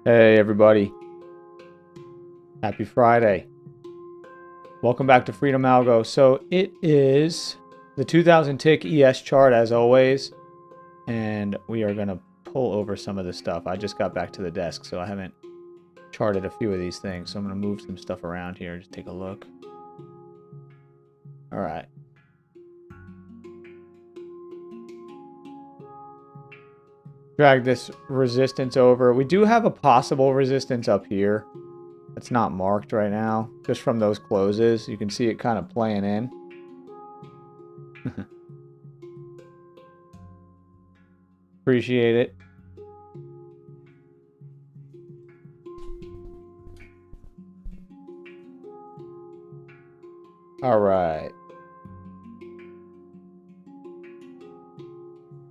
Hey everybody, happy Friday. Welcome back to Freedom Algo. So it is the 2000 tick ES chart as always, and we are going to pull over some of this stuff. I just got back to the desk, so I haven't charted a few of these things. So I'm going to move some stuff around here, just take a look. All right. Drag this resistance over. We do have a possible resistance up here. It's not marked right now, just from those closes. You can see it kind of playing in. Appreciate it. All right.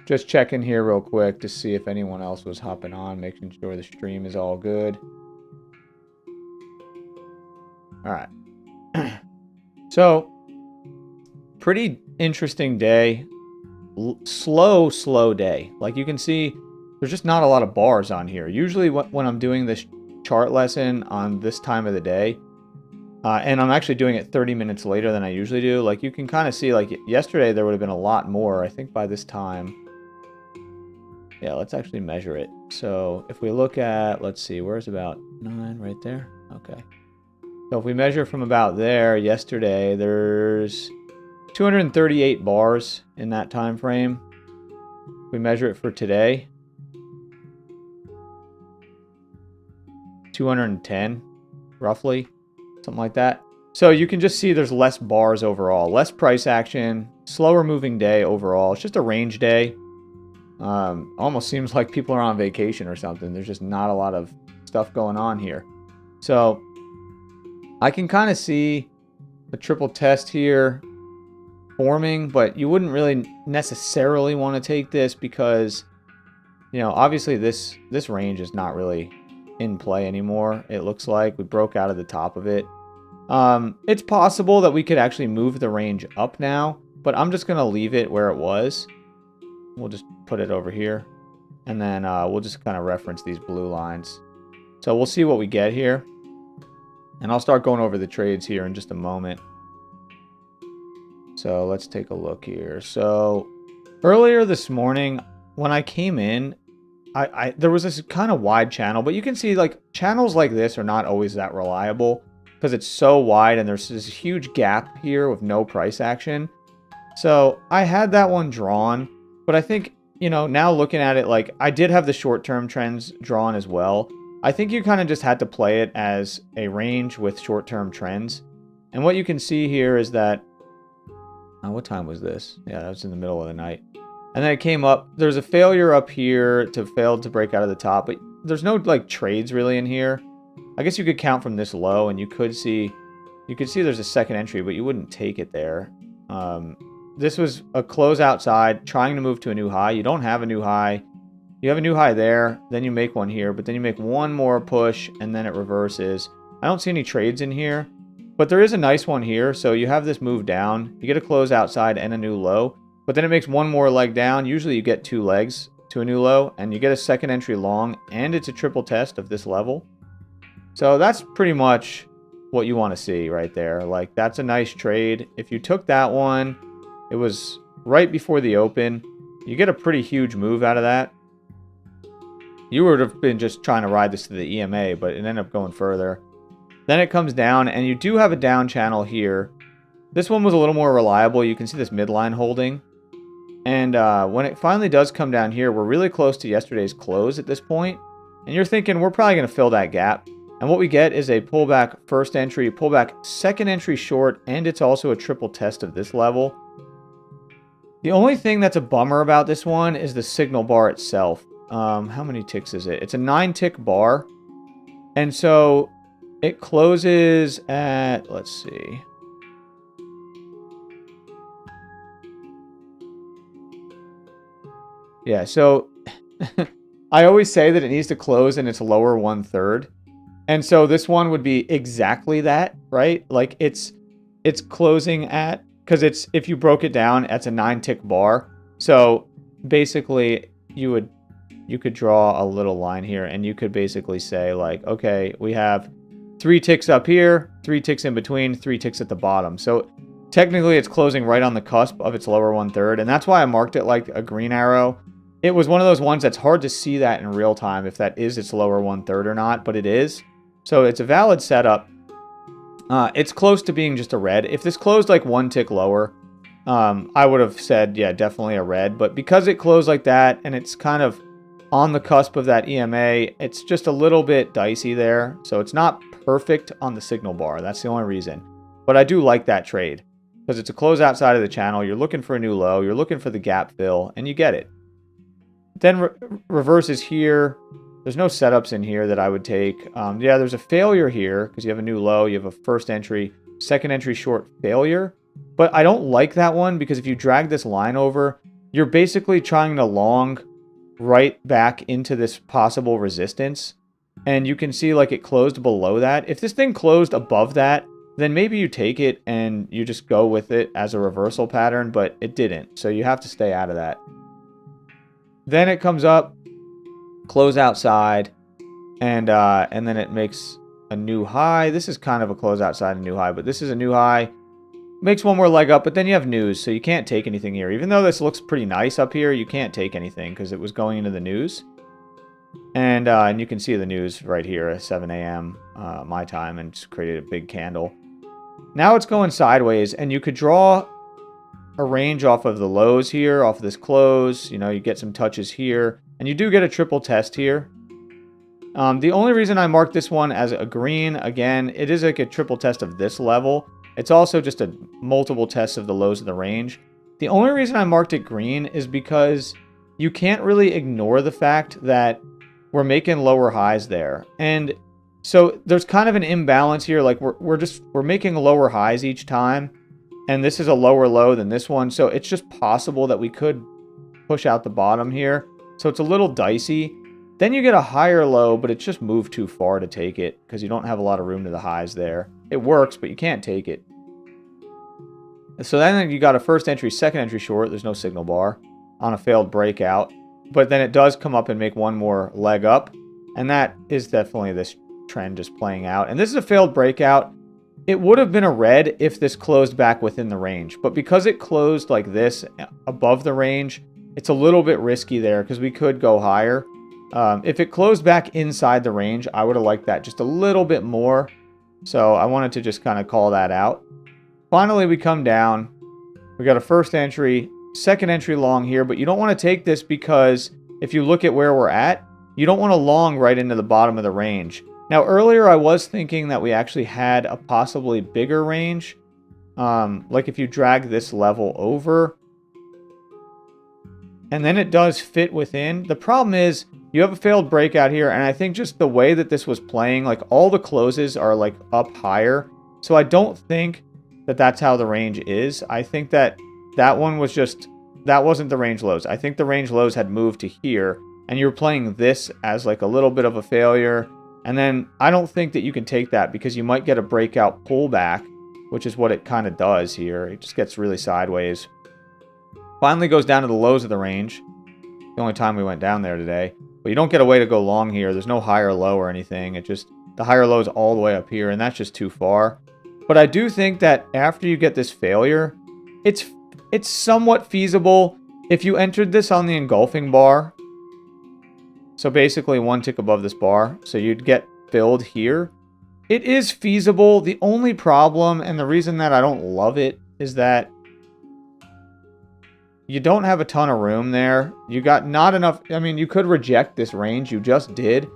Just checking here real quick to see if anyone else was hopping on, making sure the stream is all good. All right. So, pretty interesting day. Slow day. Like you can see, there's just not a lot of bars on here. Usually when I'm doing this chart lesson on this time of the day, and I'm actually doing it 30 minutes later than I usually do, like you can kind of see, like yesterday there would have been a lot more. I think by this time, yeah, let's actually measure it. So if we look at, let's see, where's about 9 right there? Okay. So if we measure from about there, yesterday, there's 238 bars in that time frame. If we measure it for today, 210, roughly, something like that. So you can just see there's less bars overall, less price action, slower moving day overall. It's just a range day. Almost seems like people are on vacation or something. There's just not a lot of stuff going on here. So I can kind of see the triple test here forming, but you wouldn't really necessarily want to take this because, you know, obviously this range is not really in play anymore. It looks like we broke out of the top of it. It's possible that we could actually move the range up now, but I'm just going to leave it where it was. We'll just put it over here, and then we'll just kind of reference these blue lines. So we'll see what we get here, and I'll start going over the trades here in just a moment. So let's take a look here. So earlier this morning when I came in, there was this kind of wide channel, but you can see like channels like this are not always that reliable because it's so wide and there's this huge gap here with no price action. So I had that one drawn, but I think, you know, now looking at it, like I did have the short-term trends drawn as well. I think you kind of just had to play it as a range with short-term trends. And what you can see here is that, what time was this? Yeah, that was in the middle of the night. And then it came up, there's a failure up here to failed to break out of the top, but there's no like trades really in here. I guess you could count from this low and you could see there's a second entry, but you wouldn't take it there. This was a close outside, trying to move to a new high. You don't have a new high. You have a new high there, then you make one here, but then you make one more push, and then it reverses. I don't see any trades in here, but there is a nice one here. So you have this move down. You get a close outside and a new low, but then it makes one more leg down. Usually you get 2 legs to a new low, and you get a second entry long, and it's a triple test of this level. So that's pretty much what you want to see right there. Like, that's a nice trade. If you took that one, it was right before the open. You get a pretty huge move out of that. You would have been just trying to ride this to the EMA, but it ended up going further. Then it comes down, and you do have a down channel here. This one was a little more reliable. You can see this midline holding. And when it finally does come down here, we're really close to yesterday's close at this point. And you're thinking, we're probably going to fill that gap. And what we get is a pullback first entry, pullback second entry short, and it's also a triple test of this level. The only thing that's a bummer about this one is the signal bar itself. How many ticks is it? It's a 9-tick bar. And so it closes at, let's see. Yeah, so I always say that it needs to close in its lower 1/3. And so this one would be exactly that, right? Like it's closing at, because it's, if you broke it down, it's a 9-tick bar. So basically you would you could draw a little line here, and you could basically say like, okay, we have 3 ticks up here, 3 ticks in between, 3 ticks at the bottom. So technically it's closing right on the cusp of its lower 1/3, and that's why I marked it like a green arrow. It was one of those ones that's hard to see that in real time if that is its lower 1/3 or not, but it is. So it's a valid setup. It's close to being just a red. If this closed like 1 tick lower, I would have said, yeah, definitely a red. But because it closed like that and it's kind of on the cusp of that EMA, it's just a little bit dicey there. So it's not perfect on the signal bar. That's the only reason. But I do like that trade because it's a close outside of the channel. You're looking for a new low. You're looking for the gap fill, and you get it. Then reverses here. There's no setups in here that I would take. Yeah, there's a failure here because you have a new low. You have a first entry, second entry short failure. But I don't like that one because if you drag this line over, you're basically trying to long right back into this possible resistance. And you can see like it closed below that. If this thing closed above that, then maybe you take it and you just go with it as a reversal pattern, but it didn't. So you have to stay out of that. Then it comes up, close outside, and then it makes a new high. This is kind of a close outside and new high, but this is a new high. Makes one more leg up, but then you have news, so you can't take anything here. Even though this looks pretty nice up here, you can't take anything because it was going into the news. And you can see the news right here at 7 a.m. My time, and just created a big candle. Now it's going sideways, and you could draw a range off of the lows here, off of this close. You know, you get some touches here, and you do get a triple test here. The only reason I marked this one as a green, again, it is like a triple test of this level. It's also just a multiple test of the lows of the range. The only reason I marked it green is because you can't really ignore the fact that we're making lower highs there. And so there's kind of an imbalance here. Like we're making lower highs each time. And this is a lower low than this one. So it's just possible that we could push out the bottom here. So it's a little dicey. Then you get a higher low, but it's just moved too far to take it because you don't have a lot of room to the highs there. It works, but you can't take it. So then you got a first entry, second entry short. There's no signal bar on a failed breakout. But then it does come up and make one more leg up. And that is definitely this trend just playing out. And this is a failed breakout. It would have been a red if this closed back within the range. But because it closed like this above the range, it's a little bit risky there because we could go higher. If it closed back inside the range, I would have liked that just a little bit more. So I wanted to just kind of call that out. Finally, we come down. We got a first entry, second entry long here, but you don't want to take this because if you look at where we're at, you don't want to long right into the bottom of the range. Now, earlier I was thinking that we actually had a possibly bigger range. Like if you drag this level over, and then it does fit within. The problem is you have a failed breakout here, and I think just the way that this was playing, like all the closes are like up higher. So I don't think that that's how the range is. I think that that one was just, that wasn't the range lows. I think the range lows had moved to here, and you're playing this as like a little bit of a failure. And then I don't think that you can take that because you might get a breakout pullback, which is what it kind of does here. It just gets really sideways. Finally goes down to the lows of the range. The only time we went down there today. But you don't get a way to go long here. There's no higher low or anything. It just, the higher low is all the way up here, and that's just too far. But I do think that after you get this failure, it's somewhat feasible if you entered this on the engulfing bar. So basically one tick above this bar. So you'd get filled here. It is feasible. The only problem, and the reason that I don't love it, is that you don't have a ton of room there. You got not enough. I mean, you could reject this range. You just did.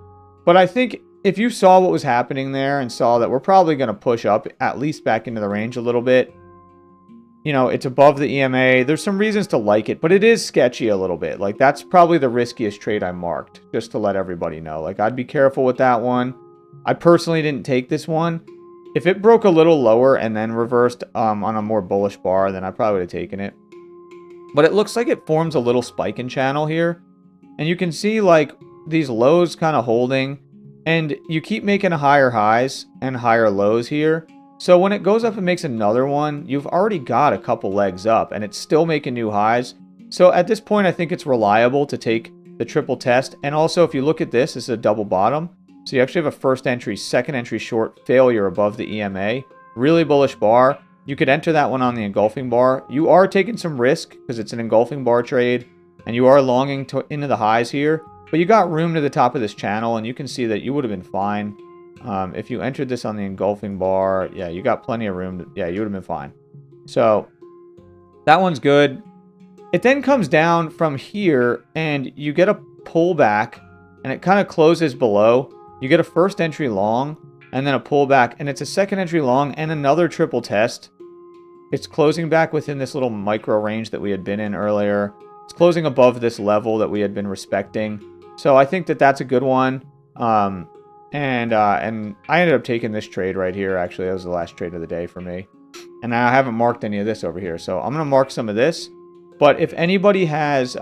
But I think if you saw what was happening there and saw that we're probably going to push up at least back into the range a little bit, you know, it's above the EMA. There's some reasons to like it, but it is sketchy a little bit. Like, that's probably the riskiest trade I marked, just to let everybody know. Like, I'd be careful with that one. I personally didn't take this one. If it broke a little lower and then reversed on a more bullish bar, then I probably would have taken it. But it looks like it forms a little spike in channel here. And you can see, like, these lows kind of holding. And you keep making higher highs and higher lows here. So when it goes up and makes another one, you've already got a couple legs up. And it's still making new highs. So at this point, I think it's reliable to take the triple test. And also, if you look at this, this is a double bottom. So you actually have a first entry, second entry short, failure above the EMA. Really bullish bar. You could enter that one on the engulfing bar. You are taking some risk because it's an engulfing bar trade, and you are longing into the highs here. But you got room to the top of this channel, and you can see that you would have been fine. If you entered this on the engulfing bar, yeah, you got plenty of room. Yeah, you would have been fine. So that one's good. It then comes down from here, and you get a pullback, and it kind of closes below. You get a first entry long, and then a pullback, and it's a second entry long and another triple test. It's closing back within this little micro range that we had been in earlier. It's closing above this level that we had been respecting. So I think that that's a good one. And I ended up taking this trade right here. Actually, that was the last trade of the day for me. And I haven't marked any of this over here. So I'm going to mark some of this. But if anybody has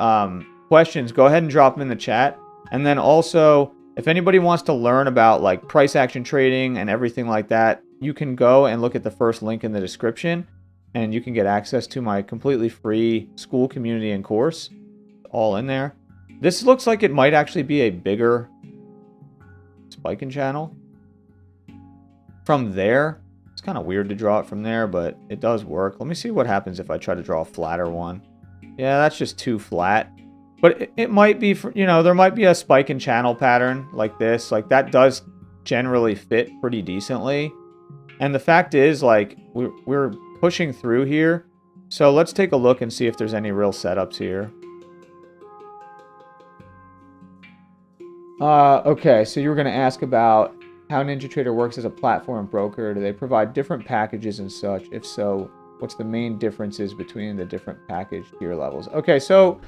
questions, go ahead and drop them in the chat. And then also, if anybody wants to learn about like price action trading and everything like that, you can go and look at the first link in the description. And you can get access to my completely free school, community, and course. All in there. This looks like it might actually be a bigger spiking channel. From there, it's kind of weird to draw it from there, but it does work. Let me see what happens if I try to draw a flatter one. Yeah, that's just too flat. But it might be, you know, there might be a spike in channel pattern like this. Like that does generally fit pretty decently. And the fact is, like, we're pushing through here. So let's take a look and see if there's any real setups here. Okay, so you were going to ask about how NinjaTrader works as a platform broker. Do they provide different packages and such? If so, what's the main differences between the different package tier levels? Okay, so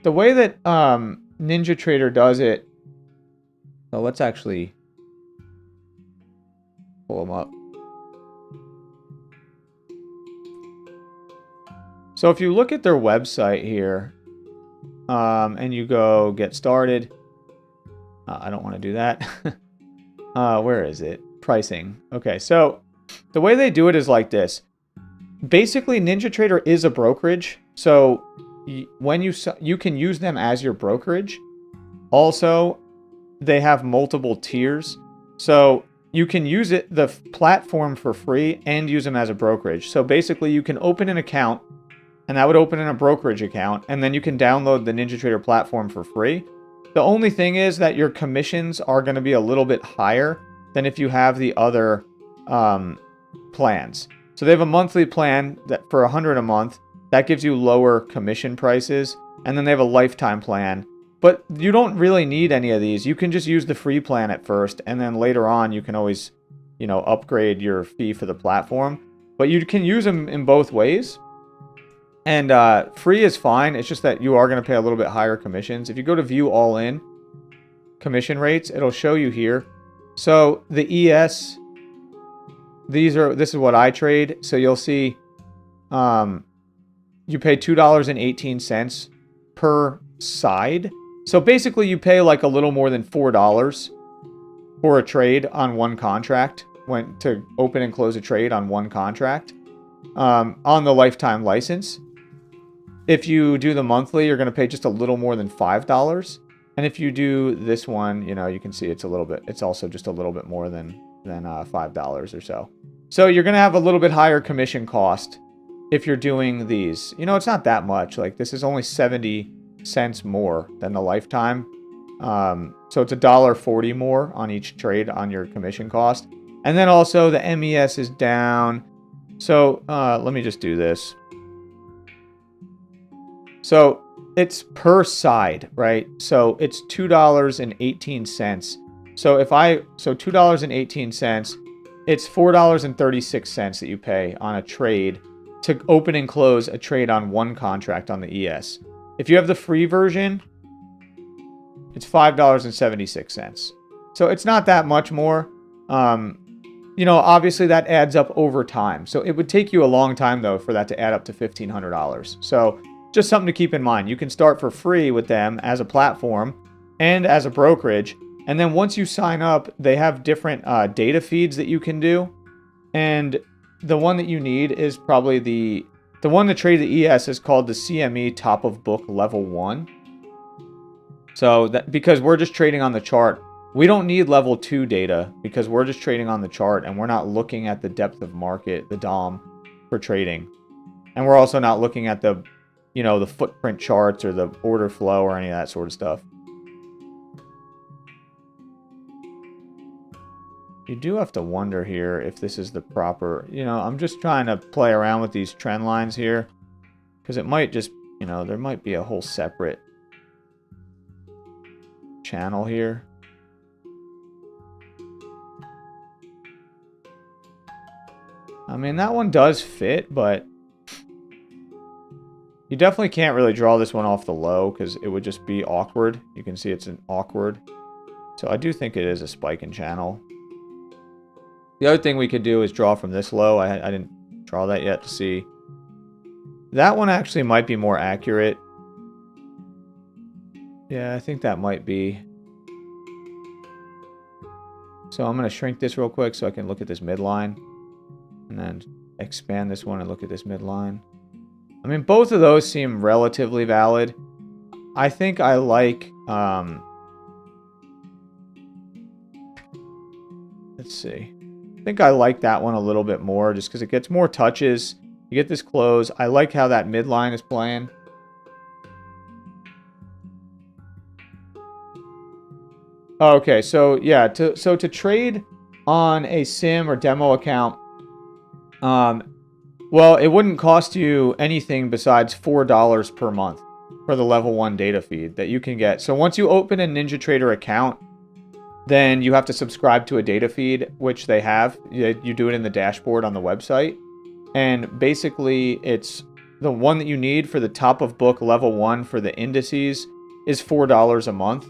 the way that NinjaTrader does it, so let's actually pull them up. So if you look at their website here, and you go get started, I don't want to do that. Where is it? Pricing. Okay, so the way they do it is like this. Basically, NinjaTrader is a brokerage. So when you can use them as your brokerage. Also, they have multiple tiers. So you can use the platform for free and use them as a brokerage. So basically, you can open an account, and that would open in a brokerage account, and then you can download the NinjaTrader platform for free. The only thing is that your commissions are going to be a little bit higher than if you have the other plans. So they have a monthly plan that for $100 a month. That gives you lower commission prices. And then they have a lifetime plan. But you don't really need any of these. You can just use the free plan at first. And then later on, you can always, you know, upgrade your fee for the platform. But you can use them in both ways. And free is fine. It's just that you are going to pay a little bit higher commissions. If you go to view all in commission rates, it'll show you here. So the ES, this is what I trade. So you'll see you pay $2.18 per side. So basically you pay like a little more than $4 for a trade on one contract, to open and close a trade on one contract on the lifetime license. If you do the monthly, you're going to pay just a little more than $5. And if you do this one, you know, you can see it's also just a little bit more than $5 or so. So you're going to have a little bit higher commission cost if you're doing these. You know, it's not that much. Like this is only 70 cents more than the lifetime. So it's $1.40 more on each trade on your commission cost. And then also the MES is down. So let me just do this. So it's per side, right? So it's $2.18. So $2.18, it's $4.36 that you pay on a trade to open and close a trade on one contract on the ES. If you have the free version, it's $5.76. So it's not that much more. You know, obviously that adds up over time. So it would take you a long time though for that to add up to $1,500. So just something to keep in mind. You can start for free with them as a platform and as a brokerage. And then once you sign up, they have different data feeds that you can do. And the one that you need is probably the one to trade the ES is called the CME Top of Book Level 1. So that because we're just trading on the chart, we don't need level 2 data because we're just trading on the chart and we're not looking at the depth of market, the DOM, for trading. And we're also not looking at the, you know, the footprint charts or the order flow or any of that sort of stuff. You do have to wonder here if this is the proper, you know, I'm just trying to play around with these trend lines here because it might just, you know, there might be a whole separate channel here. I mean, that one does fit, but you definitely can't really draw this one off the low because it would just be awkward. You can see it's an awkward. So I do think it is a spike in channel. The other thing we could do is draw from this low. I didn't draw that yet to see. That one actually might be more accurate. Yeah, I think that might be. So I'm going to shrink this real quick so I can look at this midline. And then expand this one and look at this midline. I mean, both of those seem relatively valid. I think I like... let's see. I think I like that one a little bit more just because it gets more touches. You get this close. I like how that midline is playing. Okay, so yeah, to trade on a sim or demo account, well, it wouldn't cost you anything besides $4 per month for the level 1 data feed that you can get. So once you open a NinjaTrader account, then you have to subscribe to a data feed, which they have. You do it in the dashboard on the website. And basically, it's the one that you need for the top of book level 1 for the indices is $4 a month.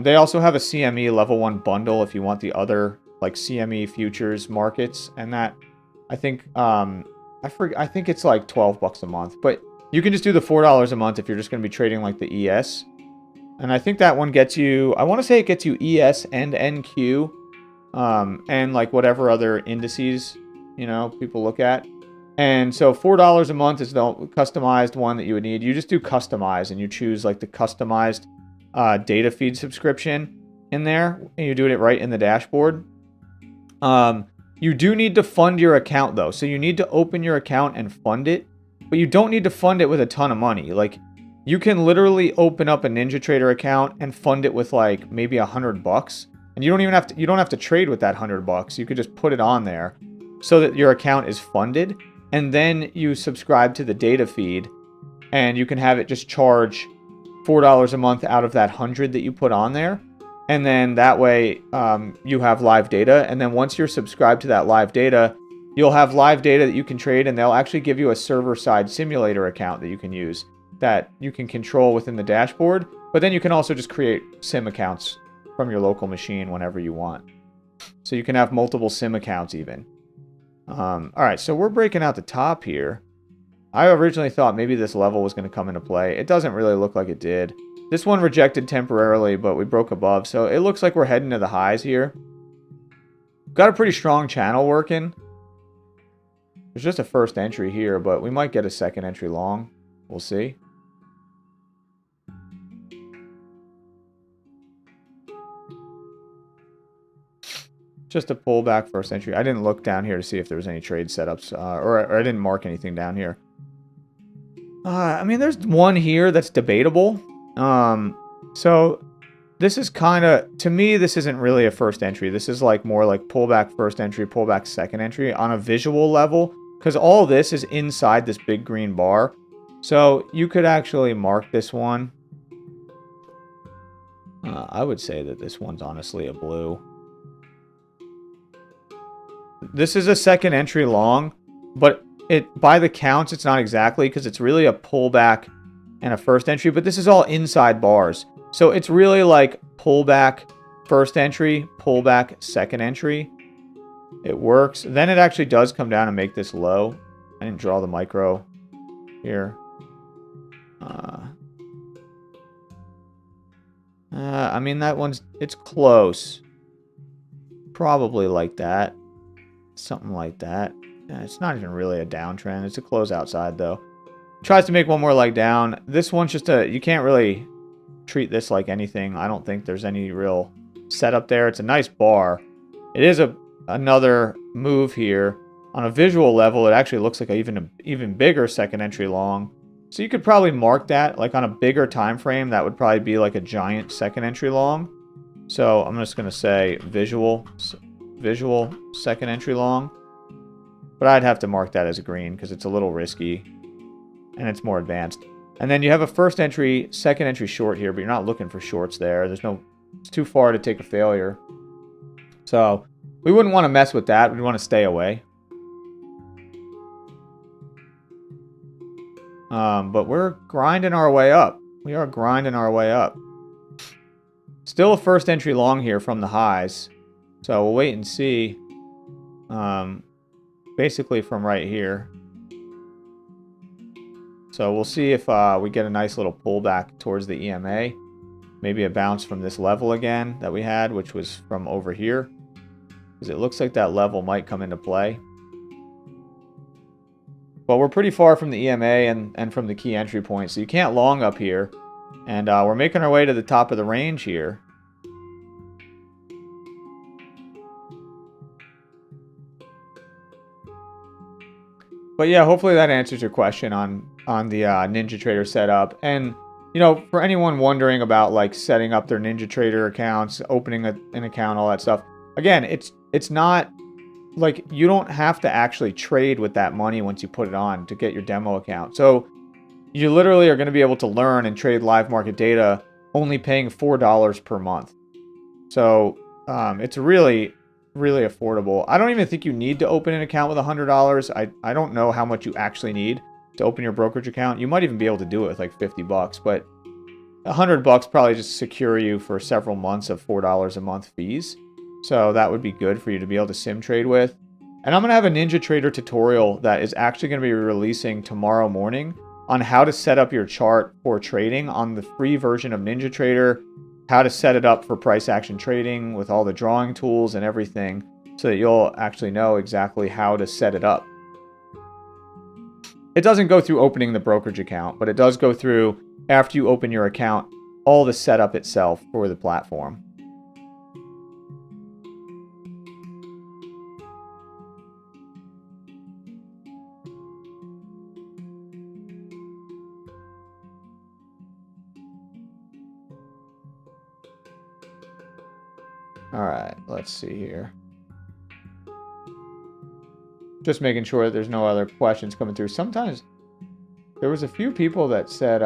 They also have a CME level 1 bundle if you want the other like CME futures markets, and that I think I think it's like $12 a month, but you can just do the $4 a month if you're just going to be trading like the ES. And I think that one gets you, I want to say it gets you ES and NQ, and like whatever other indices, you know, people look at. And so $4 a month is the customized one that you would need. You just do customize and you choose like the customized data feed subscription in there, and you do it right in the dashboard. You do need to fund your account though. So you need to open your account and fund it, but you don't need to fund it with a ton of money. Like you can literally open up a NinjaTrader account and fund it with like maybe $100, and you don't even have to, you don't have to trade with that $100. You could just put it on there so that your account is funded, and then you subscribe to the data feed and you can have it just charge $4 a month out of that 100 that you put on there. And then that way you have live data. And then once you're subscribed to that live data, you'll have live data that you can trade, and they'll actually give you a server-side simulator account that you can use that you can control within the dashboard. But then you can also just create sim accounts from your local machine whenever you want. So you can have multiple sim accounts even. All right, so we're breaking out the top here. I originally thought maybe this level was going to come into play. It doesn't really look like it did. This one rejected temporarily, but we broke above. So it looks like we're heading to the highs here. Got a pretty strong channel working. There's just a first entry here, but we might get a second entry long. We'll see. Just a pullback first entry. I didn't look down here to see if there was any trade setups, or I didn't mark anything down here. I mean, there's one here that's debatable. So this is kind of, to me, this isn't really a first entry. This is like more like pullback first entry, pullback second entry on a visual level, because all this is inside this big green bar. So you could actually mark this one. I would say that this one's honestly a blue. This is a second entry long, but by the counts, it's not exactly, because it's really a pullback and a first entry, but this is all inside bars. So it's really like pullback first entry, pullback second entry. It works. Then it actually does come down and make this low. I didn't draw the micro here. I mean, that one's, it's close. Probably like that. Something like that. It's not even really a downtrend. It's a close outside though. Tries to make one more leg down. This one's just a, you can't really, treat this like anything. I don't think there's any real setup there. It's a nice bar. It is another move here. On a visual level, it actually looks like an even bigger second entry long. So you could probably mark that, like on a bigger time frame, that would probably be like a giant second entry long. So I'm just going to say visual second entry long. But I'd have to mark that as a green because it's a little risky and it's more advanced. And then you have a first entry, second entry short here, but you're not looking for shorts there. It's too far to take a failure. So we wouldn't want to mess with that. We'd want to stay away. But we're grinding our way up. We are grinding our way up. Still a first entry long here from the highs. So we'll wait and see. Basically from right here. So we'll see if we get a nice little pullback towards the EMA. Maybe a bounce from this level again that we had, which was from over here. Because it looks like that level might come into play. But we're pretty far from the EMA and from the key entry point, so you can't long up here. And we're making our way to the top of the range here. But yeah, hopefully that answers your question on the NinjaTrader setup. And, you know, for anyone wondering about like setting up their NinjaTrader accounts, opening an account, all that stuff. Again, it's not like you don't have to actually trade with that money once you put it on to get your demo account. So you literally are going to be able to learn and trade live market data only paying $4 per month. So it's really affordable. I don't even think you need to open an account with $100. I don't know how much you actually need to open your brokerage account. You might even be able to do it with like $50, but $100 probably just secure you for several months of $4 a month fees. So that would be good for you to be able to sim trade with. And I'm going to have a NinjaTrader tutorial that is actually going to be releasing tomorrow morning on how to set up your chart for trading on the free version of NinjaTrader, how to set it up for price action trading with all the drawing tools and everything so that you'll actually know exactly how to set it up. It doesn't go through opening the brokerage account, but it does go through, after you open your account, all the setup itself for the platform. All right, let's see here. Just making sure that there's no other questions coming through. Sometimes there was a few people that said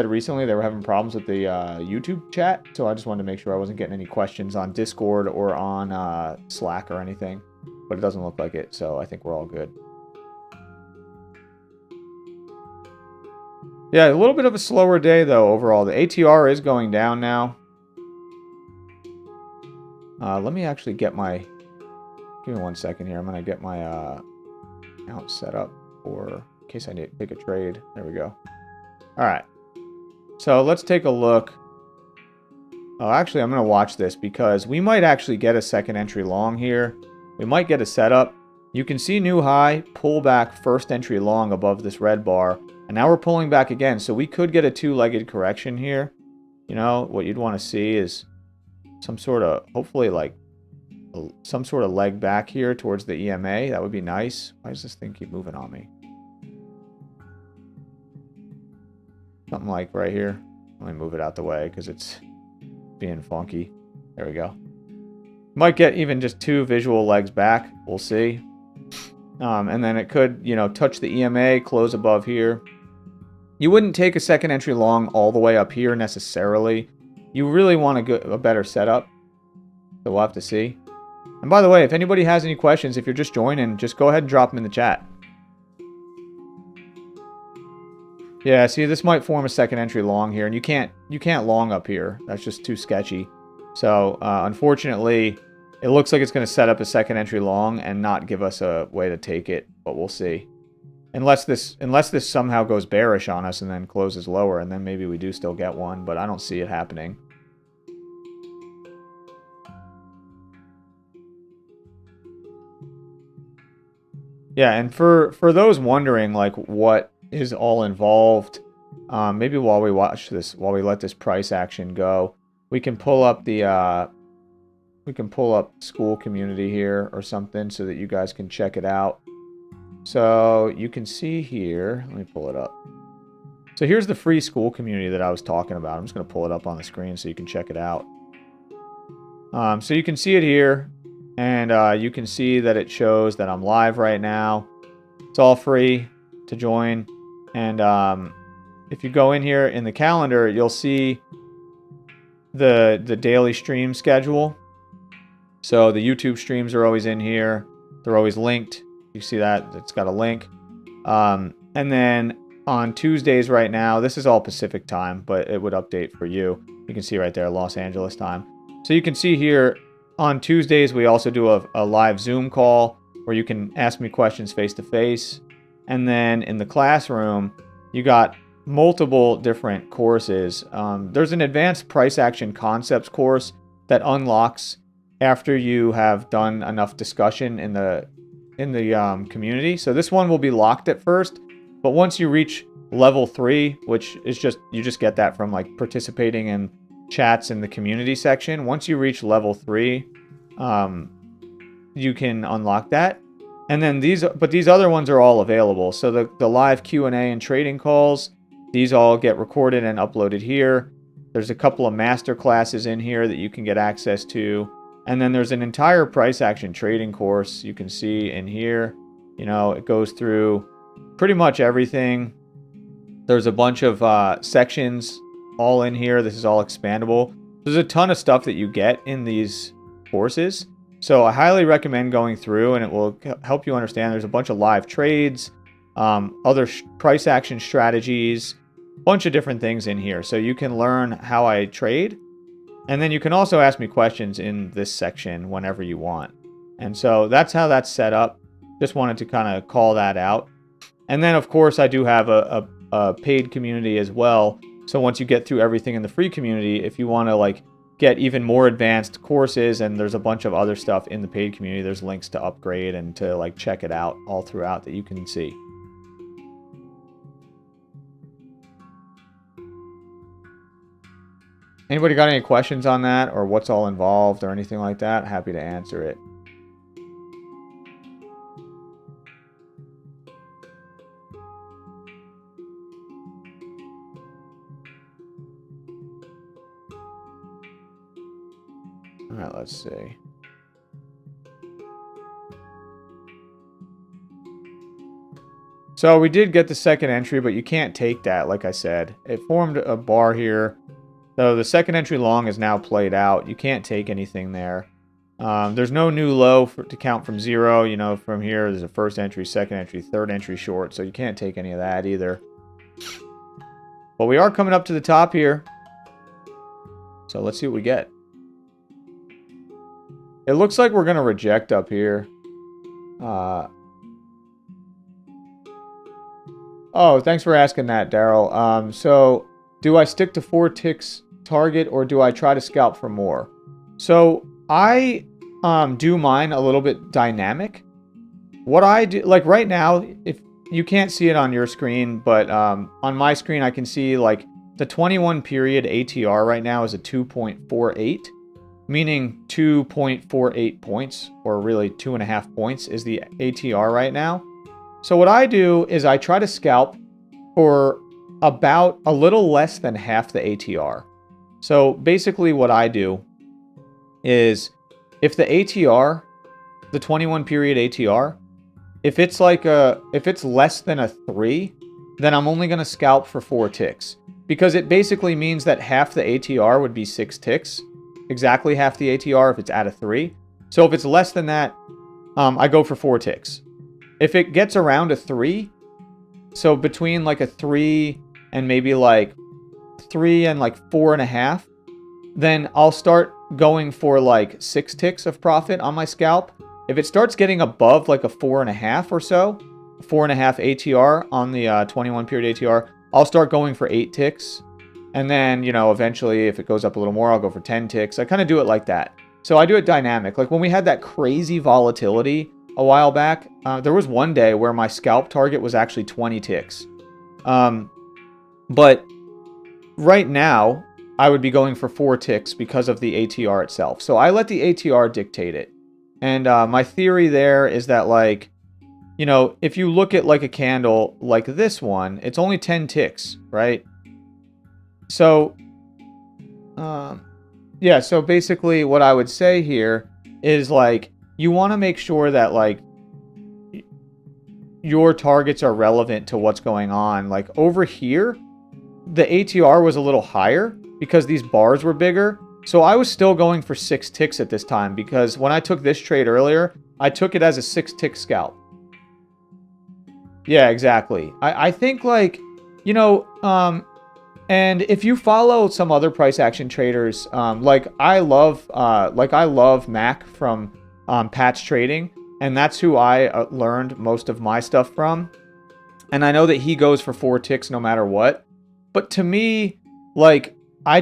recently they were having problems with the YouTube chat. So I just wanted to make sure I wasn't getting any questions on Discord or on Slack or anything. But it doesn't look like it, so I think we're all good. Yeah, a little bit of a slower day, though, overall. The ATR is going down now. Let me actually get my... Give me 1 second here. I'm going to get my account set up for in case I need to take a trade. There we go. All right. So let's take a look. Oh, actually, I'm going to watch this because we might actually get a second entry long here. We might get a setup. You can see new high, pull back, first entry long above this red bar. And now we're pulling back again, so we could get a two-legged correction here. You know, what you'd want to see is some sort of, hopefully like, some sort of leg back here towards the EMA. That would be nice. Why does this thing keep moving on me? Something like right here. Let me move it out the way because it's being funky. There we go. Might get even just two visual legs back. We'll see. And then it could, you know, touch the EMA, close above here. You wouldn't take a second entry long all the way up here necessarily. You really want a better setup. So we'll have to see. And by the way, if anybody has any questions, if you're just joining, just go ahead and drop them in the chat. Yeah, see, this might form a second entry long here, and you can't long up here. That's just too sketchy. So unfortunately, it looks like it's going to set up a second entry long and not give us a way to take it, but we'll see. Unless this somehow goes bearish on us and then closes lower, and then maybe we do still get one, but I don't see it happening. Yeah, and for those wondering like what is all involved maybe while we watch this, while we let this price action go, we can pull up the school community here or something so that you guys can check it out. So you can see here, let me pull it up. So here's the free school community that I was talking about. I'm just going to pull it up on the screen so you can check it out. So you can see it here, and you can see that it shows that I'm live right now. It's all free to join. And if you go in here in the calendar, you'll see the daily stream schedule. So the YouTube streams are always in here. They're always linked. You see that? It's got a link. And then on Tuesdays right now, this is all Pacific time, but it would update for you. You can see right there, Los Angeles time. So you can see here on Tuesdays, we also do a live Zoom call where you can ask me questions face to face. And then in the classroom, you got multiple different courses. There's an advanced price action concepts course that unlocks after you have done enough discussion in the community. So this one will be locked at first, but once you reach level 3, which is you just get that from like participating in chats in the community section. Once you reach level 3, you can unlock that. And then these other ones are all available. So the live Q&A and trading calls, these all get recorded and uploaded here. There's a couple of master classes in here that you can get access to. And then there's an entire price action trading course you can see in here. You know, it goes through pretty much everything. There's a bunch of sections all in here. This is all expandable. There's a ton of stuff that you get in these courses. So I highly recommend going through, and it will help you understand. There's a bunch of live trades, other price action strategies, a bunch of different things in here. So you can learn how I trade. And then you can also ask me questions in this section whenever you want. And so that's how that's set up. Just wanted to kind of call that out. And then, of course, I do have a paid community as well. So once you get through everything in the free community, if you want to like get even more advanced courses, and there's a bunch of other stuff in the paid community, there's links to upgrade and to like check it out all throughout that you can see. Anybody got any questions on that, or what's all involved or anything like that? Happy to answer it. All right, let's see. So we did get the second entry, but you can't take that, like I said. It formed a bar here. So the second entry long is now played out. You can't take anything there. There's no new low to count from 0. You know, from here, there's a first entry, second entry, third entry short. So you can't take any of that either. But we are coming up to the top here. So let's see what we get. It looks like we're going to reject up here. Oh, thanks for asking that, Daryl. So do I stick to 4 ticks target, or do I try to scalp for more? So I do mine a little bit dynamic. What I do, like right now, if you can't see it on your screen, but on my screen I can see like the 21 period ATR right now is a 2.48, meaning 2.48 points, or really 2.5 points is the ATR right now. So what I do is I try to scalp for about a little less than half the ATR. So basically what I do is if the ATR, the 21 period ATR, if it's less than a 3, then I'm only going to scalp for 4 ticks, because it basically means that half the ATR would be 6 ticks, exactly half the ATR if it's at a 3. So if it's less than that, I go for 4 ticks. If it gets around a 3, so between like a 3 and maybe like 3 and like 4.5, then I'll start going for like 6 ticks of profit on my scalp. If it starts getting above like a 4.5 or so, 4.5 ATR on the 21 period ATR, I'll start going for 8 ticks. And then, you know, eventually if it goes up a little more, I'll go for 10 ticks. I kind of do it like that. So I do it dynamic. Like when we had that crazy volatility a while back, there was one day where my scalp target was actually 20 ticks. But right now, I would be going for 4 ticks because of the ATR itself. So I let the ATR dictate it. And my theory there is that, like, you know, if you look at like a candle like this one, it's only 10 ticks, right? So, yeah, so basically what I would say here is, like, you want to make sure that, like, your targets are relevant to what's going on. Like over here, the ATR was a little higher because these bars were bigger. So I was still going for 6 ticks at this time because when I took this trade earlier, I took it as a 6-tick scalp. Yeah, exactly. I think, like, you know, and if you follow some other price action traders, like I love Mac from Patch Trading, and that's who I learned most of my stuff from. And I know that he goes for 4 ticks no matter what. But to me, like, I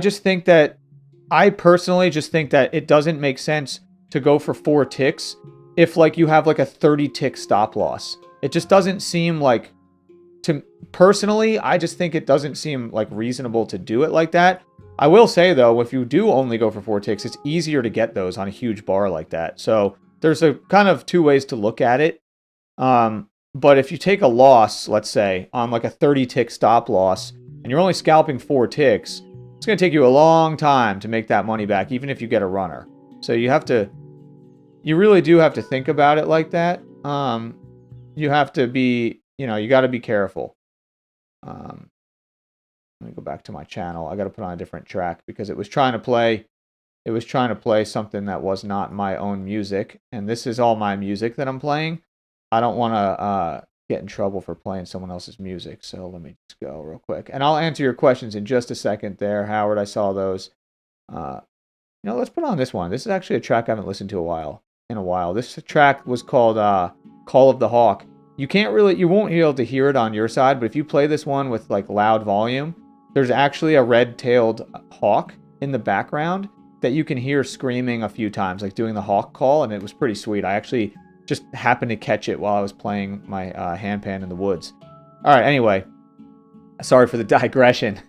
personally just think that it doesn't make sense to go for 4 ticks if, like, you have like a 30-tick stop loss. It just doesn't seem like, personally, I just think it doesn't seem like reasonable to do it like that. I will say though, if you do only go for 4 ticks, it's easier to get those on a huge bar like that. So there's a kind of 2 ways to look at it. But if you take a loss, let's say, on like a 30-tick stop loss, and you're only scalping 4 ticks, it's going to take you a long time to make that money back, even if you get a runner. So you really do have to think about it like that. You have to be, you know, you got to be careful. Let me go back to my channel. I got to put on a different track because it was trying to play something that was not my own music, and this is all my music that I'm playing. I don't want to get in trouble for playing someone else's music, so let me just go real quick. And I'll answer your questions in just a second there, Howard. I saw those. You know, let's put on this one. This is actually a track I haven't listened to in a while. This track was called Call of the Hawk. You won't be able to hear it on your side, but if you play this one with like loud volume, there's actually a red-tailed hawk in the background that you can hear screaming a few times, like doing the hawk call, and it was pretty sweet. I actually just happened to catch it while I was playing my handpan in the woods. All right, anyway, sorry for the digression.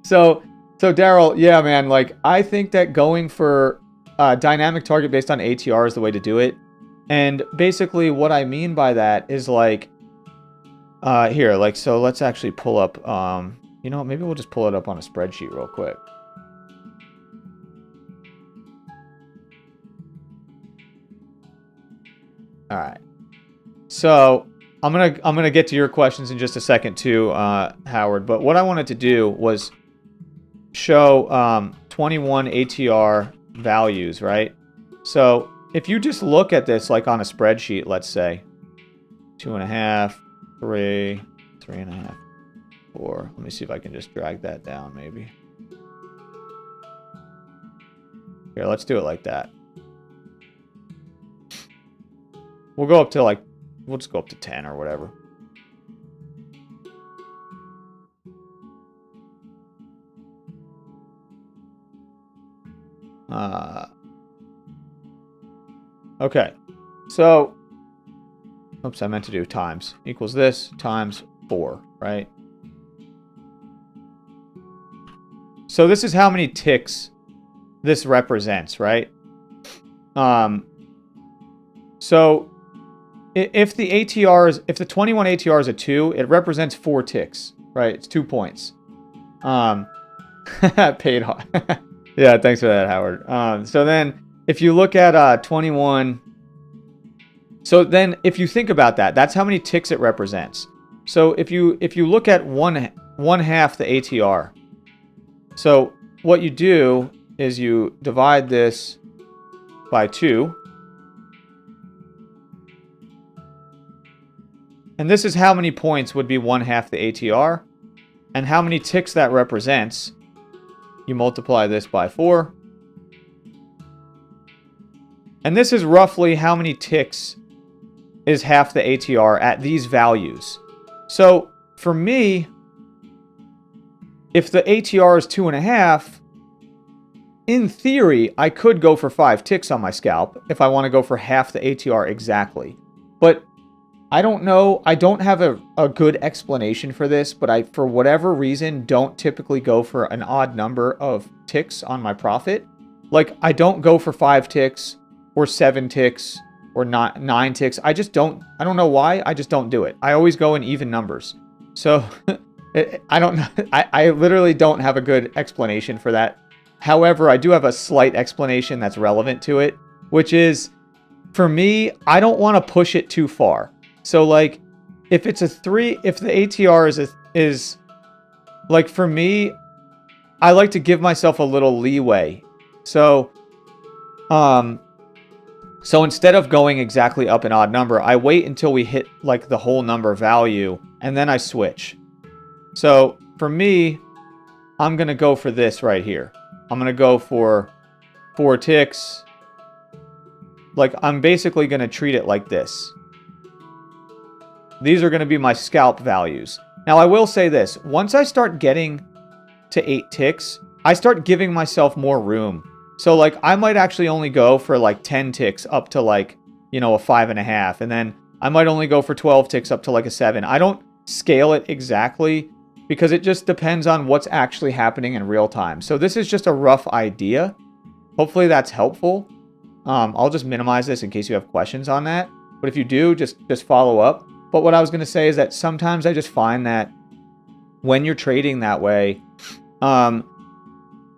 So Daryl, yeah, man, like, I think that going for dynamic target based on ATR is the way to do it. And basically what I mean by that is, like, here, like, so let's actually pull up, you know, maybe we'll just pull it up on a spreadsheet real quick. All right. So I'm gonna get to your questions in just a second too, Howard. But what I wanted to do was show 21 ATR values, right? So if you just look at this like on a spreadsheet, let's say 2.5, 3, 3.5, 4. Let me see if I can just drag that down maybe. Here, let's do it like that. We'll go up to like, we'll just go up to 10 or whatever. Okay, so, oops, I meant to do times. Equals this times 4, right? So this is how many ticks this represents, right? So if the ATR is, if the 21 ATR is a 2, it represents 4 ticks, right? It's 2 points. Paid off. Yeah, thanks for that, Howard. So then if you look at 21, so then if you think about that, that's how many ticks it represents. So if you look at one half the ATR, so what you do is you divide this by 2. And this is how many points would be 1/2 the ATR. And how many ticks that represents, you multiply this by 4. And this is roughly how many ticks is half the ATR at these values. So for me, if the ATR is 2.5, in theory, I could go for 5 ticks on my scalp if I want to go for half the ATR exactly. But I don't know. I don't have a good explanation for this, but I, for whatever reason, don't typically go for an odd number of ticks on my profit. Like, I don't go for 5 ticks or 7 ticks or not 9 ticks. I just don't. I don't know why. I just don't do it. I always go in even numbers. So I don't know. I literally don't have a good explanation for that. However, I do have a slight explanation that's relevant to it, which is, for me, I don't want to push it too far. So like, if it's a 3, if the ATR is like, for me, I like to give myself a little leeway. So, so instead of going exactly up an odd number, I wait until we hit like the whole number value, and then I switch. So for me, I'm going to go for this right here. I'm going to go for 4 ticks. Like, I'm basically going to treat it like this. These are going to be my scalp values. Now, I will say this. Once I start getting to 8 ticks, I start giving myself more room. So, like, I might actually only go for, like, 10 ticks up to, like, you know, a 5.5. And then I might only go for 12 ticks up to, like, a 7. I don't scale it exactly because it just depends on what's actually happening in real time. So this is just a rough idea. Hopefully that's helpful. I'll just minimize this in case you have questions on that. But if you do, just follow up. But what I was going to say is that sometimes I just find that when you're trading that way,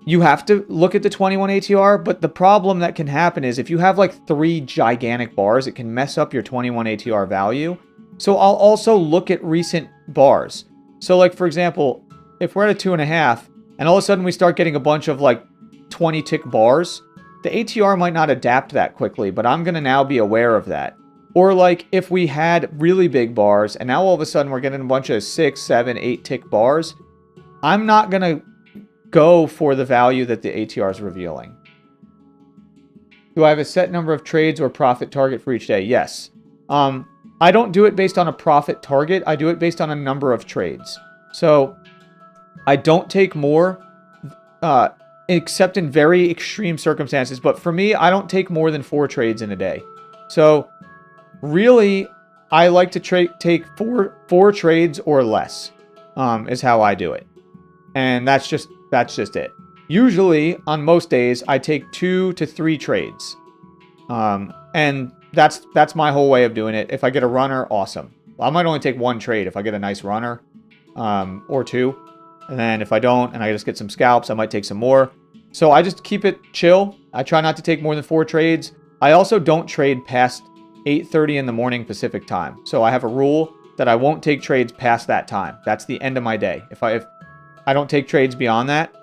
you have to look at the 21 ATR. But the problem that can happen is if you have like 3 gigantic bars, it can mess up your 21 ATR value. So I'll also look at recent bars. So like, for example, if we're at a 2.5 and all of a sudden we start getting a bunch of like 20 tick bars, the ATR might not adapt that quickly, but I'm going to now be aware of that. Or like if we had really big bars and now all of a sudden we're getting a bunch of 6, 7, 8 tick bars, I'm not going to go for the value that the ATR is revealing. Do I have a set number of trades or profit target for each day? Yes. I don't do it based on a profit target. I do it based on a number of trades. So I don't take more, except in very extreme circumstances. But for me, I don't take more than 4 trades in a day. So really, I like to take four trades or less, is how I do it. And that's just it. Usually, on most days, I take 2 to 3 trades. And that's my whole way of doing it. If I get a runner, awesome. I might only take 1 trade if I get a nice runner, or 2. And then if I don't, and I just get some scalps, I might take some more. So I just keep it chill. I try not to take more than 4 trades. I also don't trade past 8:30 in the morning Pacific time. So I have a rule that I won't take trades past that time. That's the end of my day. If I don't take trades beyond that,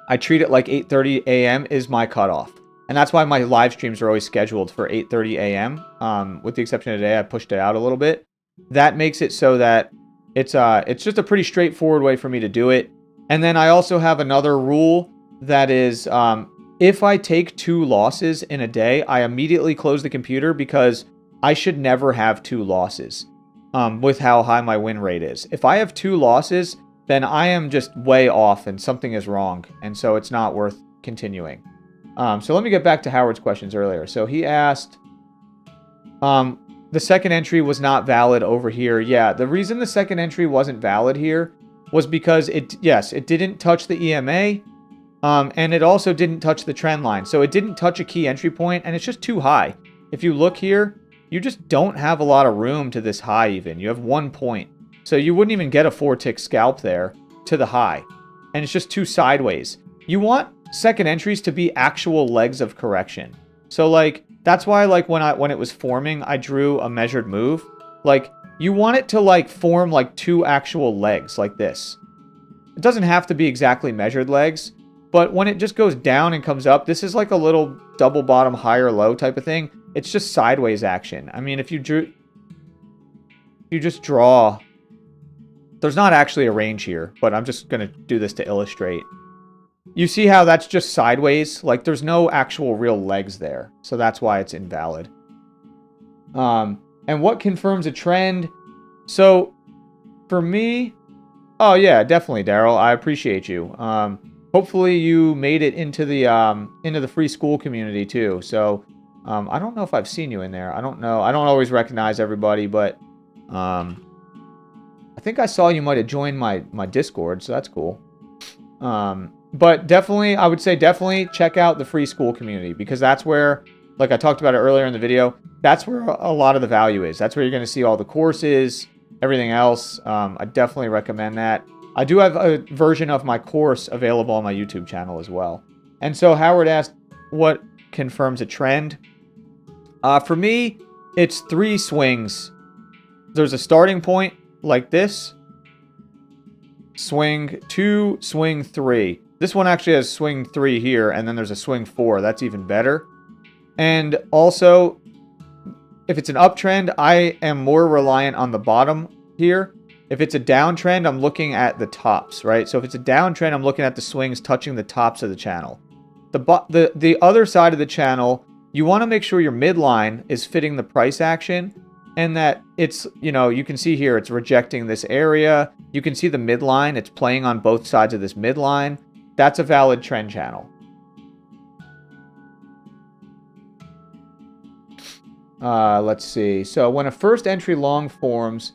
I treat it like 8:30 a.m. is my cutoff. And that's why my live streams are always scheduled for 8:30 a.m. With the exception of today, I pushed it out a little bit. That makes it so that it's just a pretty straightforward way for me to do it. And then I also have another rule that is, if I take 2 losses in a day, I immediately close the computer because I should never have 2 losses with how high my win rate is. If I have 2 losses, then I am just way off and something is wrong. And so it's not worth continuing. So let me get back to Howard's questions earlier. So he asked, the second entry was not valid over here. Yeah, the reason the second entry wasn't valid here was because it didn't touch the EMA, and it also didn't touch the trend line. So it didn't touch a key entry point, and it's just too high. If you look here, you just don't have a lot of room to this high even. You have 1 point. So you wouldn't even get a 4-tick scalp there to the high. And it's just too sideways. You want second entries to be actual legs of correction. So like, that's why like when it was forming, I drew a measured move. Like, you want it to like form like 2 actual legs like this. It doesn't have to be exactly measured legs, but when it just goes down and comes up, this is like a little double bottom higher low type of thing. It's just sideways action. I mean, if you just draw, there's not actually a range here, but I'm just going to do this to illustrate. You see how that's just sideways? Like, there's no actual real legs there. So that's why it's invalid. And what confirms a trend? So, for me... Oh, yeah, definitely, Daryl. I appreciate you. Hopefully you made it into the free school community, too. So, I don't know if I've seen you in there. I don't know. I don't always recognize everybody, but I think I saw you might have joined my Discord, so that's cool. But definitely, I would say definitely check out the free school community, because that's where, like I talked about it earlier in the video, that's where a lot of the value is. That's where you're going to see all the courses, everything else. I definitely recommend that. I do have a version of my course available on my YouTube channel as well. And so Howard asked, what confirms a trend? For me, it's 3 swings. There's a starting point like this. Swing 2, swing 3. This one actually has swing 3 here, and then there's a swing 4. That's even better. And also, if it's an uptrend, I am more reliant on the bottom here. If it's a downtrend, I'm looking at the tops, right? So if it's a downtrend, I'm looking at the swings touching the tops of the channel. The other side of the channel, you want to make sure your midline is fitting the price action, and that it's, you know, you can see here it's rejecting this area. You can see the midline. It's playing on both sides of this midline. That's a valid trend channel. Let's see. So when a first entry long forms,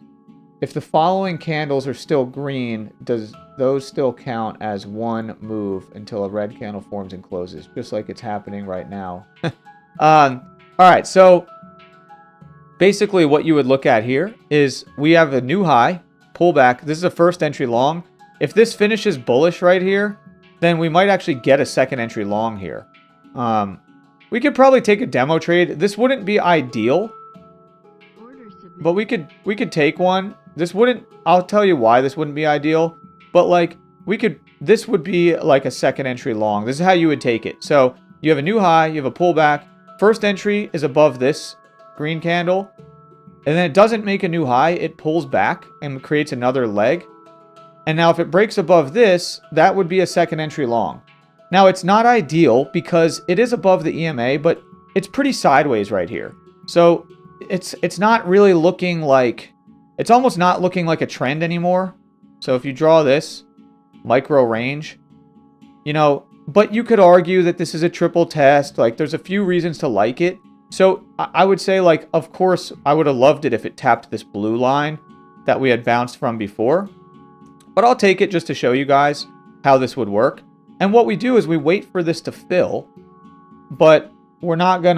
if the following candles are still green, does those still count as one move until a red candle forms and closes? Just like it's happening right now. All right, so basically what you would look at here is we have a new high, pullback. This is a first entry long. If this finishes bullish right here, then we might actually get a second entry long here. We could probably take a demo trade. This wouldn't be ideal, but we could take one. This wouldn't, I'll tell you why this wouldn't be ideal, but like this would be like a second entry long. This is how you would take it. So you have a new high, you have a pullback. First entry is above this green candle, and then it doesn't make a new high. It pulls back and creates another leg. And now if it breaks above this, that would be a second entry long. Now it's not ideal because it is above the EMA, but it's pretty sideways right here. So it's not really looking like, it's almost not looking like a trend anymore. So if you draw this micro range, you know, but you could argue that this is a triple test. Like there's a few reasons to like it. So I would say, like, of course, I would have loved it if it tapped this blue line that we had bounced from before. But I'll take it just to show you guys how this would work. And what we do is we wait for this to fill, but we're not going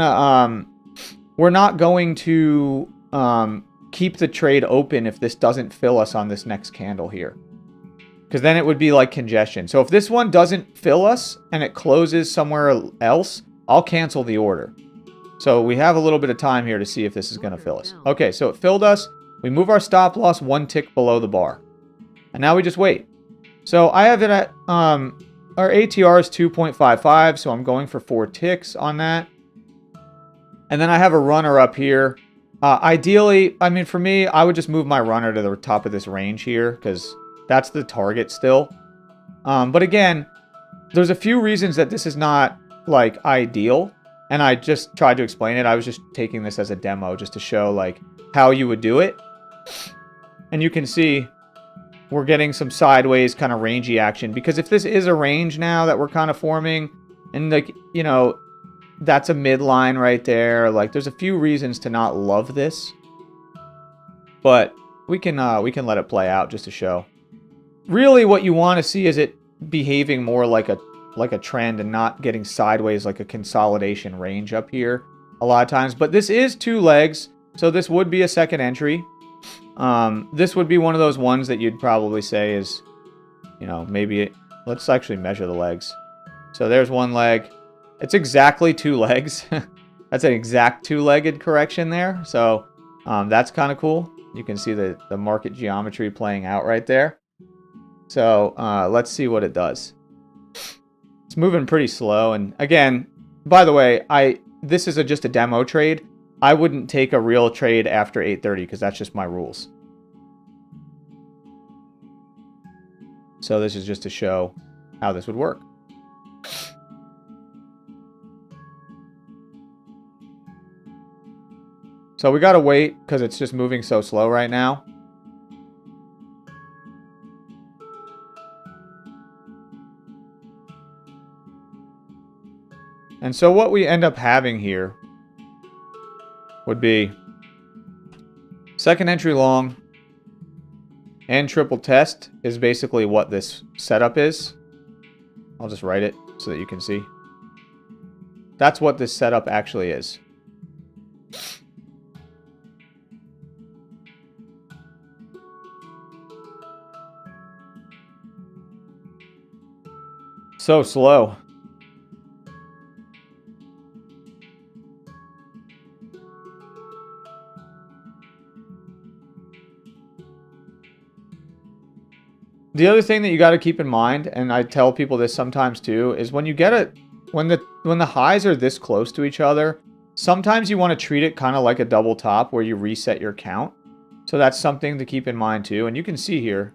to keep the trade open if this doesn't fill us on this next candle here. Because then it would be like congestion. So if this one doesn't fill us and it closes somewhere else, I'll cancel the order. So we have a little bit of time here to see if this is going to fill us. Okay, so it filled us. We move our stop loss 1 tick below the bar. And now we just wait. So I have it at, our ATR is 2.55, so I'm going for 4 ticks on that. And then I have a runner up here. Ideally, I mean, for me, I would just move my runner to the top of this range here, because that's the target still. But again, there's a few reasons that this is not, like, ideal. And I just tried to explain it. I was just taking this as a demo just to show, like, how you would do it. And you can see we're getting some sideways kind of rangy action. Because if this is a range now that we're kind of forming, and, like, you know, that's a midline right there. Like, there's a few reasons to not love this. But we can let it play out just to show. Really, what you want to see is it behaving more like a trend and not getting sideways like a consolidation range up here a lot of times. But this is 2 legs, so this would be a second entry. This would be one of those ones that you'd probably say is, you know, maybe let's actually measure the legs. So there's 1 leg. It's exactly 2 legs. That's an exact 2-legged correction there. So that's kind of cool. You can see the market geometry playing out right there. So let's see what it does. It's moving pretty slow. And again, by the way, this is just a demo trade. I wouldn't take a real trade after 8:30 because that's just my rules. So this is just to show how this would work. So we got to wait because it's just moving so slow right now. And so what we end up having here would be Second entry long and triple test is basically what this setup is. I'll just write it so that you can see. That's what this setup actually is. So slow. The other thing that you got to keep in mind, and I tell people this sometimes too, is when you get it, when the highs are this close to each other, sometimes you want to treat it kind of like a double top where you reset your count. So that's something to keep in mind too. And you can see here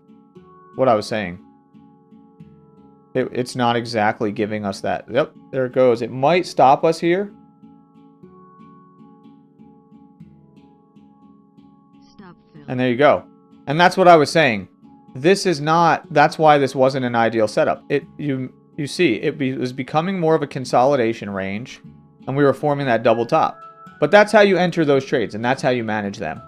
what I was saying. It's not exactly giving us that. Yep, there it goes. It might stop us here. And there you go. And that's what I was saying. This is not, that's why this wasn't an ideal setup. You see, it was becoming more of a consolidation range, and we were forming that double top. But that's how you enter those trades, and that's how you manage them.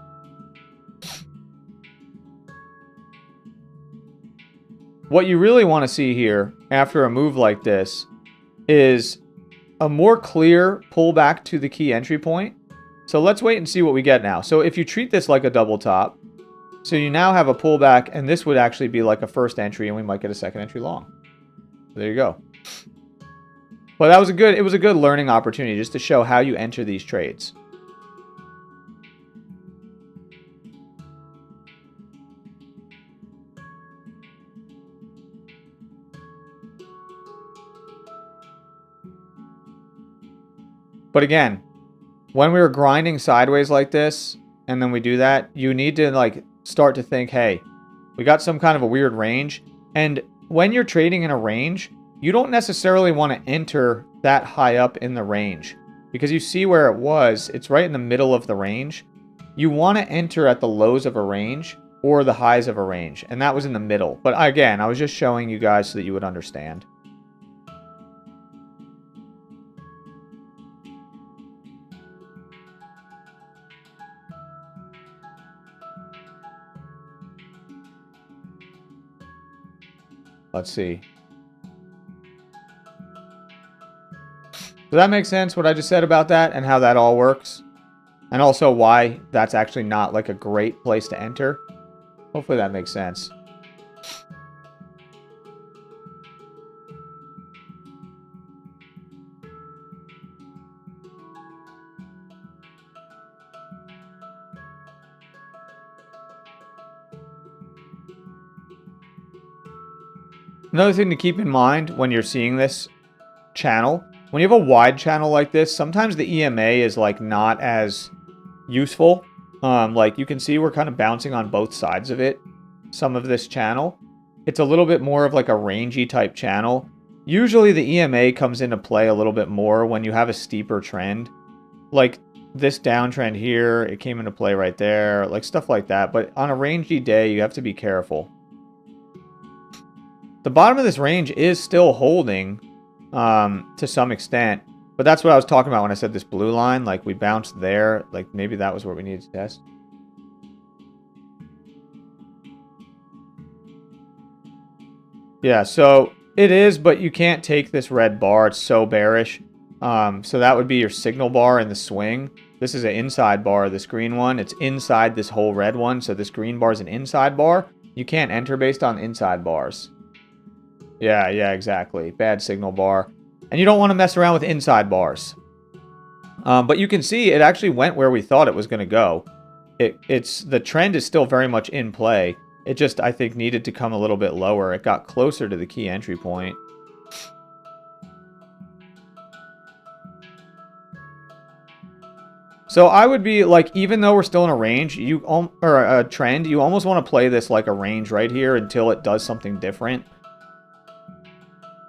What you really want to see here after a move like this is a more clear pullback to the key entry point. So let's wait and see what we get now. So if you treat this like a double top, so you now have a pullback, and this would actually be like a first entry, and we might get a second entry long. There you go. But that was it was a good learning opportunity just to show how you enter these trades. But again, when we were grinding sideways like this, and then we do that, you need to like start to think, hey, we got some kind of a weird range. And when you're trading in a range, you don't necessarily want to enter that high up in the range because you see where it was. It's right in the middle of the range. You want to enter at the lows of a range or the highs of a range. And that was in the middle. But again, I was just showing you guys so that you would understand. Let's see. Does that make sense, what I just said about that and how that all works? And also why that's actually not like a great place to enter? Hopefully that makes sense. Another thing to keep in mind when you're seeing this channel, when you have a wide channel like this, sometimes the EMA is like not as useful. Like you can see we're kind of bouncing on both sides of it, some of this channel. It's a little bit more of like a rangy type channel. Usually the EMA comes into play a little bit more when you have a steeper trend. Like this downtrend here, it came into play right there, like stuff like that. But on a rangy day, you have to be careful. The bottom of this range is still holding to some extent, but that's what I was talking about when I said this blue line, like we bounced there, like maybe that was what we needed to test. Yeah, so it is, but you can't take this red bar, it's so bearish. So that would be your signal bar in the swing. This is an inside bar, this green one, it's inside this whole red one, so this green bar is an inside bar. You can't enter based on inside bars. Yeah, exactly. Bad signal bar. And you don't want to mess around with inside bars. But you can see it actually went where we thought it was going to go. The trend is still very much in play. It just, I think, needed to come a little bit lower. It got closer to the key entry point. So I would be like, even though we're still in a range, or a trend, you almost want to play this like a range right here until it does something different.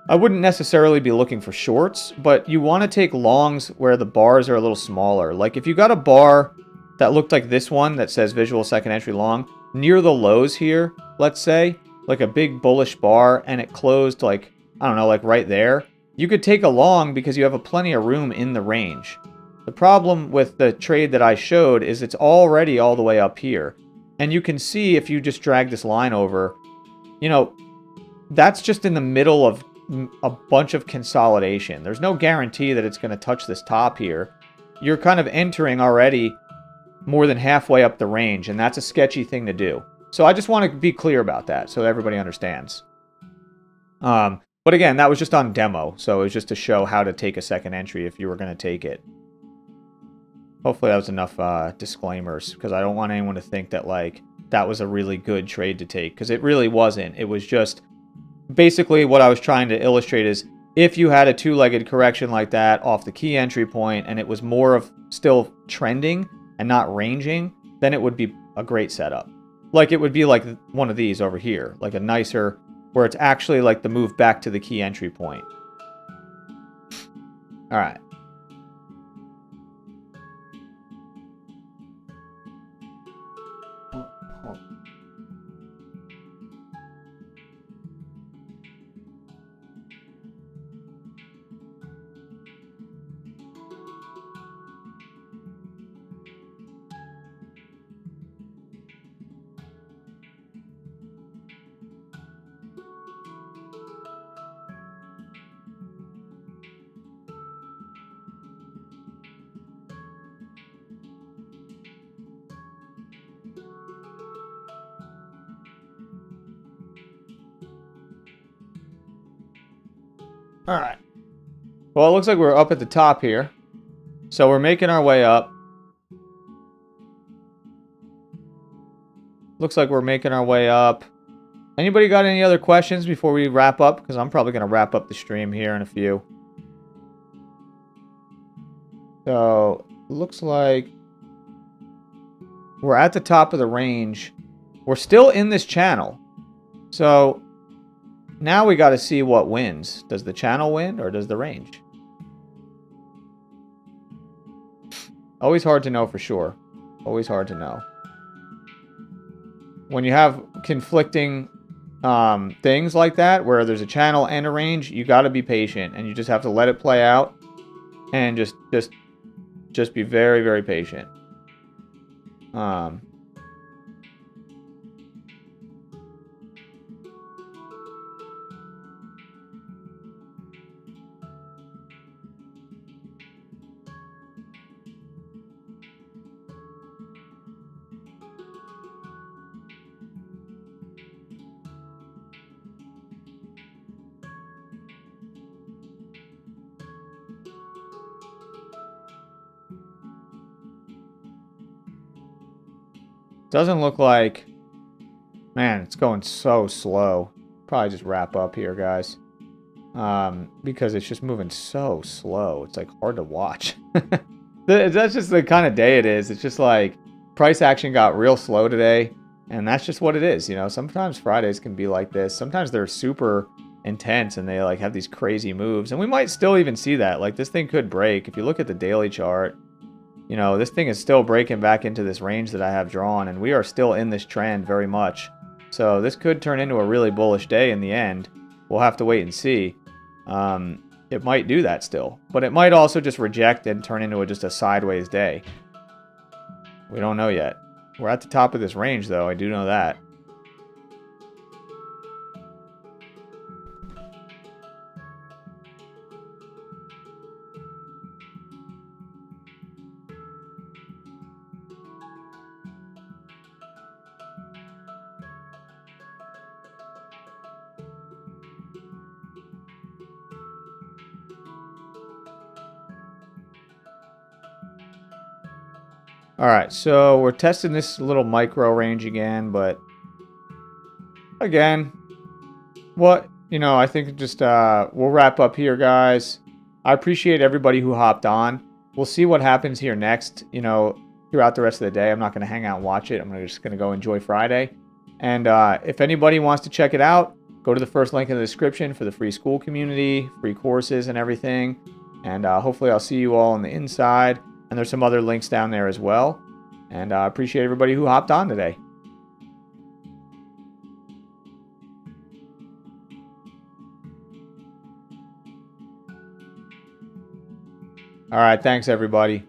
I wouldn't necessarily be looking for shorts, but you want to take longs where the bars are a little smaller. Like if you got a bar that looked like this one that says visual second entry long, near the lows here, let's say, like a big bullish bar, and it closed like, I don't know, like right there, you could take a long because you have plenty of room in the range. The problem with the trade that I showed is it's already all the way up here. And you can see if you just drag this line over, you know, that's just in the middle of a bunch of consolidation. There's no guarantee that it's going to touch this top here. You're kind of entering already more than halfway up the range, and that's a sketchy thing to do. So I just want to be clear about that so everybody understands. But again, that was just on demo, so it was just to show how to take a second entry if you were going to take it. Hopefully that was enough disclaimers, because I don't want anyone to think that like that was a really good trade to take, because it really wasn't. It was just basically what I was trying to illustrate is if you had a two-legged correction like that off the key entry point and it was more of still trending and not ranging, then it would be a great setup. Like it would be like one of these over here, like a nicer, where it's actually like the move back to the key entry point. All right. All right. Well, it looks like we're up at the top here. So we're making our way up. Looks like we're making our way up. Anybody got any other questions before we wrap up? Because I'm probably going to wrap up the stream here in a few. So, looks like we're at the top of the range. We're still in this channel. So, now we got to see what wins. Does the channel win or does the range? Always hard to know for sure. Always hard to know. When you have conflicting things like that, where there's a channel and a range, you got to be patient, and you just have to let it play out, and just be very, very patient. Doesn't look like... Man, it's going so slow. Probably just wrap up here, guys. Because it's just moving so slow. It's like hard to watch. That's just the kind of day it is. It's just like price action got real slow today. And that's just what it is. You know, sometimes Fridays can be like this. Sometimes they're super intense and they like have these crazy moves. And we might still even see that. Like this thing could break. If you look at the daily chart, you know, this thing is still breaking back into this range that I have drawn, and we are still in this trend very much. So this could turn into a really bullish day in the end. We'll have to wait and see. It might do that still, but it might also just reject and turn into just a sideways day. We don't know yet. We're at the top of this range, though. I do know that. Alright, so we're testing this little micro range again, but again, I think just we'll wrap up here, guys. I appreciate everybody who hopped on. We'll see what happens here next, throughout the rest of the day. I'm not going to hang out and watch it. I'm just going to go enjoy Friday. And if anybody wants to check it out, go to the first link in the description for the free school community, free courses and everything. And hopefully I'll see you all on the inside. And there's some other links down there as well. And I appreciate everybody who hopped on today. All right, thanks everybody.